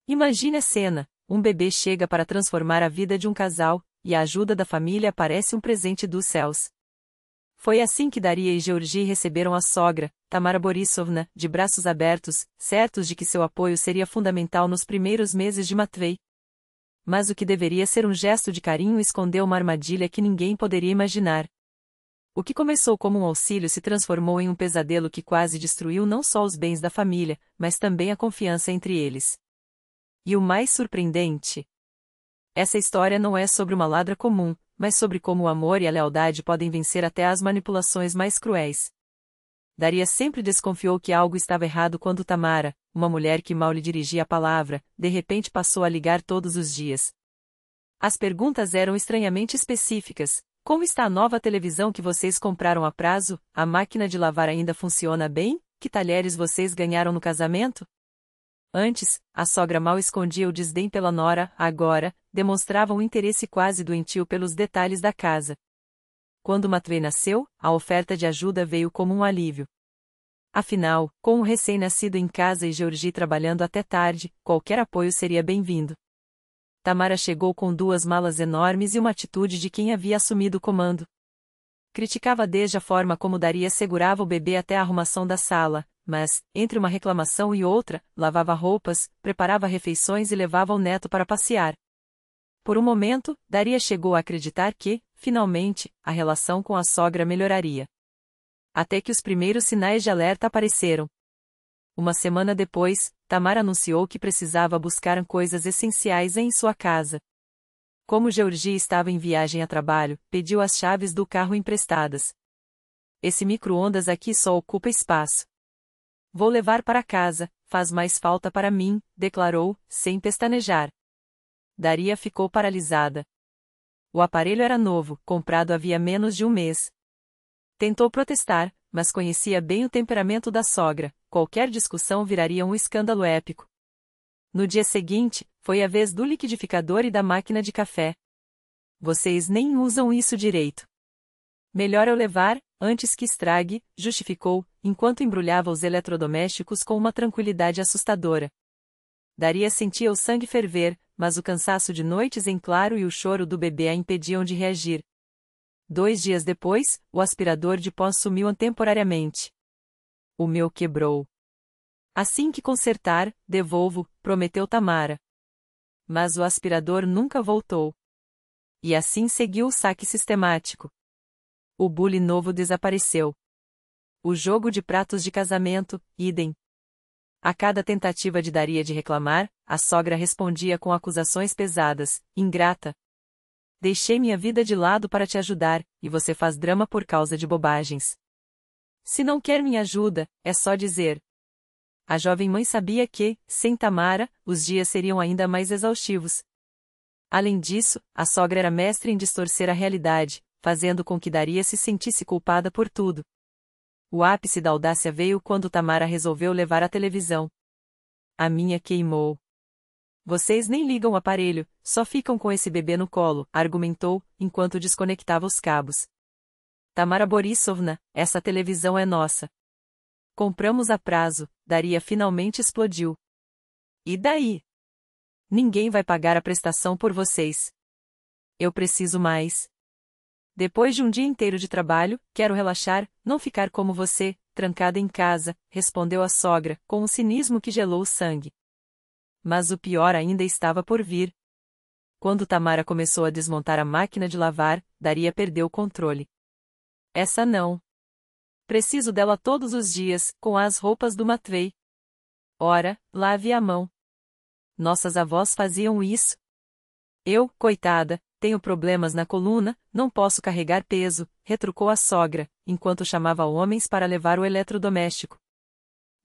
Imagine a cena: um bebê chega para transformar a vida de um casal, e a ajuda da família parece um presente dos céus. Foi assim que Daria e Georgi receberam a sogra, Tamara Borisovna, de braços abertos, certos de que seu apoio seria fundamental nos primeiros meses de Matvei. Mas o que deveria ser um gesto de carinho escondeu uma armadilha que ninguém poderia imaginar. O que começou como um auxílio se transformou em um pesadelo que quase destruiu não só os bens da família, mas também a confiança entre eles. E o mais surpreendente? Essa história não é sobre uma ladra comum, mas sobre como o amor e a lealdade podem vencer até as manipulações mais cruéis. Daria sempre desconfiou que algo estava errado quando Tamara, uma mulher que mal lhe dirigia a palavra, de repente passou a ligar todos os dias. As perguntas eram estranhamente específicas. Como está a nova televisão que vocês compraram a prazo? A máquina de lavar ainda funciona bem? Que talheres vocês ganharam no casamento? Antes, a sogra mal escondia o desdém pela nora, agora, demonstrava um interesse quase doentio pelos detalhes da casa. Quando Matvei nasceu, a oferta de ajuda veio como um alívio. Afinal, com um recém-nascido em casa e Georgi trabalhando até tarde, qualquer apoio seria bem-vindo. Tamara chegou com 2 malas enormes e uma atitude de quem havia assumido o comando. Criticava desde a forma como Daria segurava o bebê até a arrumação da sala, mas, entre uma reclamação e outra, lavava roupas, preparava refeições e levava o neto para passear. Por um momento, Daria chegou a acreditar que, finalmente, a relação com a sogra melhoraria. Até que os primeiros sinais de alerta apareceram. Uma semana depois, Tamara anunciou que precisava buscar coisas essenciais em sua casa. Como Georgi estava em viagem a trabalho, pediu as chaves do carro emprestadas. Esse micro-ondas aqui só ocupa espaço. Vou levar para casa, faz mais falta para mim, declarou, sem pestanejar. Daria ficou paralisada. O aparelho era novo, comprado havia menos de um mês. Tentou protestar, mas conhecia bem o temperamento da sogra, qualquer discussão viraria um escândalo épico. No dia seguinte, foi a vez do liquidificador e da máquina de café. Vocês nem usam isso direito. Melhor eu levar, antes que estrague, justificou, enquanto embrulhava os eletrodomésticos com uma tranquilidade assustadora. Daria sentia o sangue ferver, mas o cansaço de noites em claro e o choro do bebê a impediam de reagir. 2 dias depois, o aspirador de pó sumiu temporariamente. O meu quebrou. Assim que consertar, devolvo, prometeu Tamara. Mas o aspirador nunca voltou. E assim seguiu o saque sistemático. O bule novo desapareceu. O jogo de pratos de casamento, idem. A cada tentativa de Daria de reclamar, a sogra respondia com acusações pesadas: ingrata. Deixei minha vida de lado para te ajudar, e você faz drama por causa de bobagens. Se não quer minha ajuda, é só dizer. A jovem mãe sabia que, sem Tamara, os dias seriam ainda mais exaustivos. Além disso, a sogra era mestre em distorcer a realidade, fazendo com que Daria se sentisse culpada por tudo. O ápice da audácia veio quando Tamara resolveu levar a televisão. A minha queimou. Vocês nem ligam o aparelho, só ficam com esse bebê no colo, argumentou, enquanto desconectava os cabos. Tamara Borisovna, essa televisão é nossa. Compramos a prazo, Daria finalmente explodiu. E daí? Ninguém vai pagar a prestação por vocês. Eu preciso mais. Depois de um dia inteiro de trabalho, quero relaxar, não ficar como você, trancada em casa, respondeu a sogra, com um cinismo que gelou o sangue. Mas o pior ainda estava por vir. Quando Tamara começou a desmontar a máquina de lavar, Daria perdeu o controle. Essa não. Preciso dela todos os dias, com as roupas do Matvei. Ora, lave a mão. Nossas avós faziam isso. Eu, coitada, tenho problemas na coluna, não posso carregar peso, retrucou a sogra, enquanto chamava homens para levar o eletrodoméstico.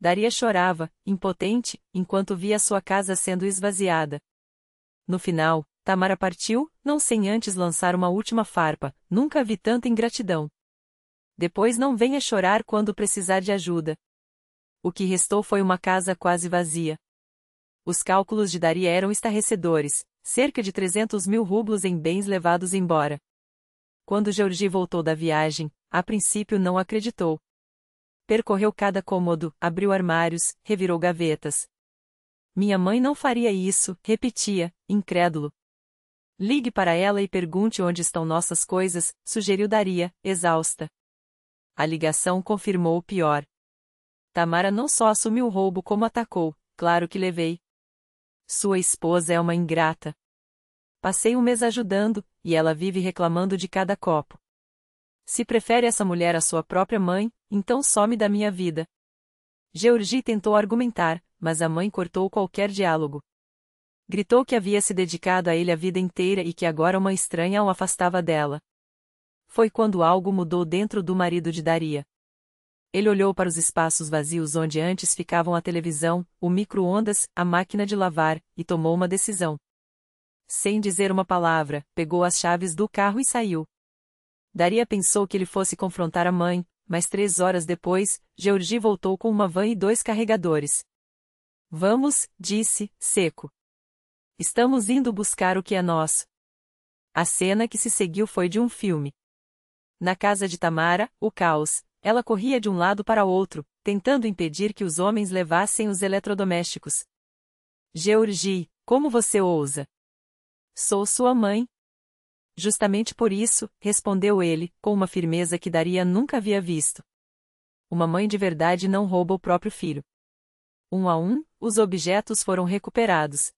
Daria chorava, impotente, enquanto via sua casa sendo esvaziada. No final, Tamara partiu, não sem antes lançar uma última farpa: nunca vi tanta ingratidão. Depois não venha chorar quando precisar de ajuda. O que restou foi uma casa quase vazia. Os cálculos de Daria eram estarrecedores, cerca de 300 mil rublos em bens levados embora. Quando Georgi voltou da viagem, a princípio não acreditou. Percorreu cada cômodo, abriu armários, revirou gavetas. minha mãe não faria isso, repetia, incrédulo. Ligue para ela e pergunte onde estão nossas coisas, sugeriu Daria, exausta. A ligação confirmou o pior. Tamara não só assumiu o roubo como atacou, claro que levei. Sua esposa é uma ingrata. Passei um mês ajudando, e ela vive reclamando de cada copo. Se prefere essa mulher à sua própria mãe, então some da minha vida. Georgie tentou argumentar, mas a mãe cortou qualquer diálogo. Gritou que havia se dedicado a ele a vida inteira e que agora uma estranha o afastava dela. Foi quando algo mudou dentro do marido de Daria. Ele olhou para os espaços vazios onde antes ficavam a televisão, o micro-ondas, a máquina de lavar, e tomou uma decisão. Sem dizer uma palavra, pegou as chaves do carro e saiu. Daria pensou que ele fosse confrontar a mãe, mas 3 horas depois, Georgie voltou com uma van e 2 carregadores. Vamos, disse, seco. Estamos indo buscar o que é nosso. A cena que se seguiu foi de um filme. Na casa de Tamara, o caos. Ela corria de um lado para outro, tentando impedir que os homens levassem os eletrodomésticos. Georgie, como você ousa? Sou sua mãe. Justamente por isso, respondeu ele, com uma firmeza que Daria nunca havia visto. Uma mãe de verdade não rouba o próprio filho. Um a um, os objetos foram recuperados.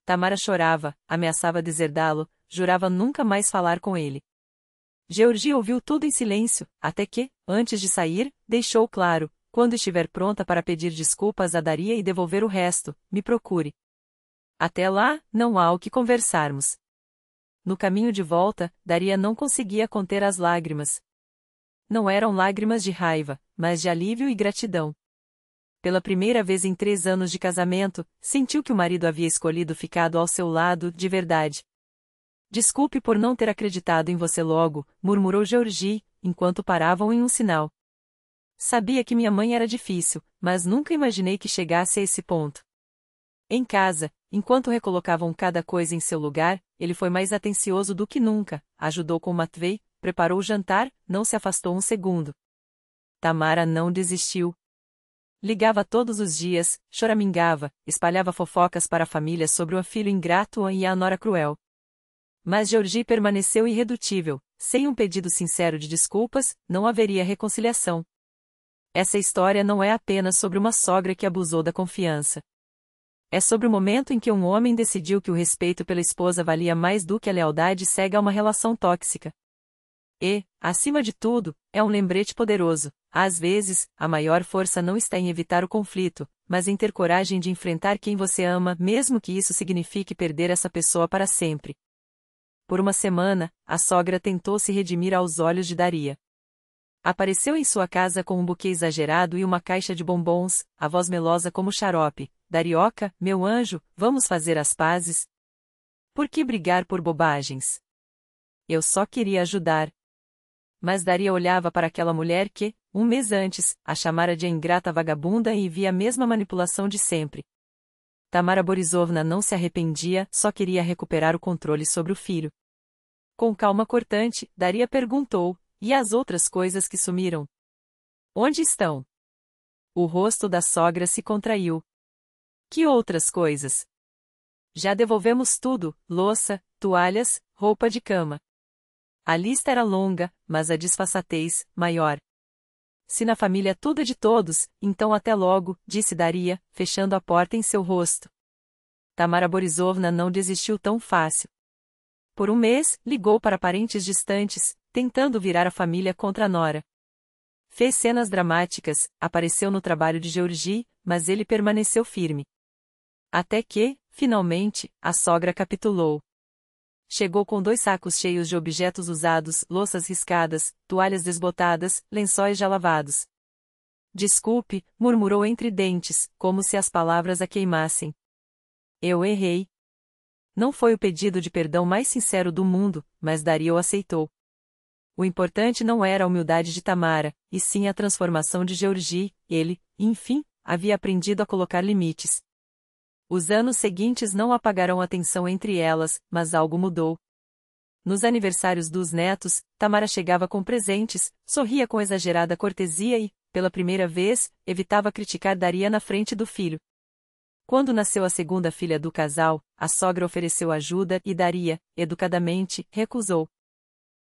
Tamara chorava, ameaçava deserdá-lo, jurava nunca mais falar com ele. Georgie ouviu tudo em silêncio, até que, antes de sair, deixou claro, quando estiver pronta para pedir desculpas a Daria e devolver o resto, me procure. Até lá, não há o que conversarmos. No caminho de volta, Daria não conseguia conter as lágrimas. Não eram lágrimas de raiva, mas de alívio e gratidão. Pela primeira vez em 3 anos de casamento, sentiu que o marido havia escolhido ficado ao seu lado, de verdade. Desculpe por não ter acreditado em você logo, murmurou Georgie, enquanto paravam em um sinal. Sabia que minha mãe era difícil, mas nunca imaginei que chegasse a esse ponto. Em casa, enquanto recolocavam cada coisa em seu lugar, ele foi mais atencioso do que nunca, ajudou com Matvei, preparou o jantar, não se afastou um segundo. Tamara não desistiu. Ligava todos os dias, choramingava, espalhava fofocas para a família sobre o filho ingrato e a nora cruel. Mas Georgie permaneceu irredutível, sem um pedido sincero de desculpas, não haveria reconciliação. Essa história não é apenas sobre uma sogra que abusou da confiança. É sobre o momento em que um homem decidiu que o respeito pela esposa valia mais do que a lealdade cega a uma relação tóxica. E, acima de tudo, é um lembrete poderoso. Às vezes, a maior força não está em evitar o conflito, mas em ter coragem de enfrentar quem você ama, mesmo que isso signifique perder essa pessoa para sempre. Por uma semana, a sogra tentou se redimir aos olhos de Daria. Apareceu em sua casa com um buquê exagerado e uma caixa de bombons, a voz melosa como xarope. Darioca, meu anjo, vamos fazer as pazes? Por que brigar por bobagens? Eu só queria ajudar. Mas Daria olhava para aquela mulher que, um mês antes, a chamara de ingrata vagabunda e via a mesma manipulação de sempre. Tamara Borisovna não se arrependia, só queria recuperar o controle sobre o filho. Com calma cortante, Daria perguntou, e as outras coisas que sumiram? Onde estão? O rosto da sogra se contraiu. Que outras coisas? Já devolvemos tudo, louça, toalhas, roupa de cama. A lista era longa, mas a disfarçatez, maior. Se na família tudo é de todos, então até logo, disse Daria, fechando a porta em seu rosto. Tamara Borisovna não desistiu tão fácil. Por um mês, ligou para parentes distantes, tentando virar a família contra a nora. Fez cenas dramáticas, apareceu no trabalho de Georgie, mas ele permaneceu firme. Até que, finalmente, a sogra capitulou. Chegou com 2 sacos cheios de objetos usados, louças riscadas, toalhas desbotadas, lençóis já lavados. Desculpe, murmurou entre dentes, como se as palavras a queimassem. Eu errei. Não foi o pedido de perdão mais sincero do mundo, mas Daria o aceitou. O importante não era a humildade de Tamara, e sim a transformação de Georgie. Ele, enfim, havia aprendido a colocar limites. Os anos seguintes não apagarão a tensão entre elas, mas algo mudou. Nos aniversários dos netos, Tamara chegava com presentes, sorria com exagerada cortesia e, pela primeira vez, evitava criticar Daria na frente do filho. Quando nasceu a segunda filha do casal, a sogra ofereceu ajuda e Daria, educadamente, recusou.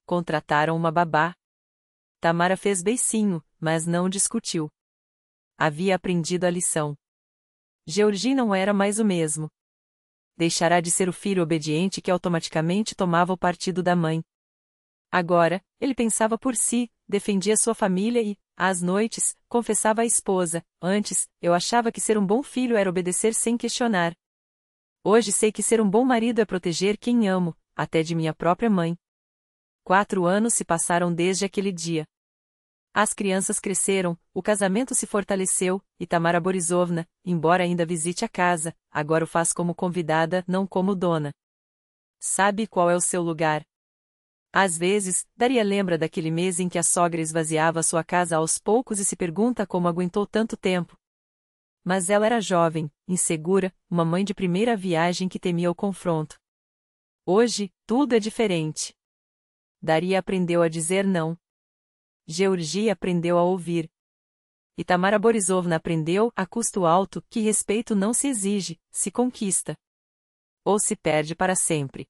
Contrataram uma babá. Tamara fez beicinho, mas não discutiu. Havia aprendido a lição. Georgi não era mais o mesmo. Deixará de ser o filho obediente que automaticamente tomava o partido da mãe. Agora, ele pensava por si, defendia sua família e, às noites, confessava à esposa: antes, eu achava que ser um bom filho era obedecer sem questionar. Hoje sei que ser um bom marido é proteger quem amo, até de minha própria mãe. 4 anos se passaram desde aquele dia. As crianças cresceram, o casamento se fortaleceu, e Tamara Borisovna, embora ainda visite a casa, agora o faz como convidada, não como dona. Sabe qual é o seu lugar. Às vezes, Daria lembra daquele mês em que a sogra esvaziava sua casa aos poucos e se pergunta como aguentou tanto tempo. Mas ela era jovem, insegura, uma mãe de primeira viagem que temia o confronto. Hoje, tudo é diferente. Daria aprendeu a dizer não. Georgi aprendeu a ouvir. E Tamara Borisovna aprendeu, a custo alto, que respeito não se exige, se conquista. Ou se perde para sempre.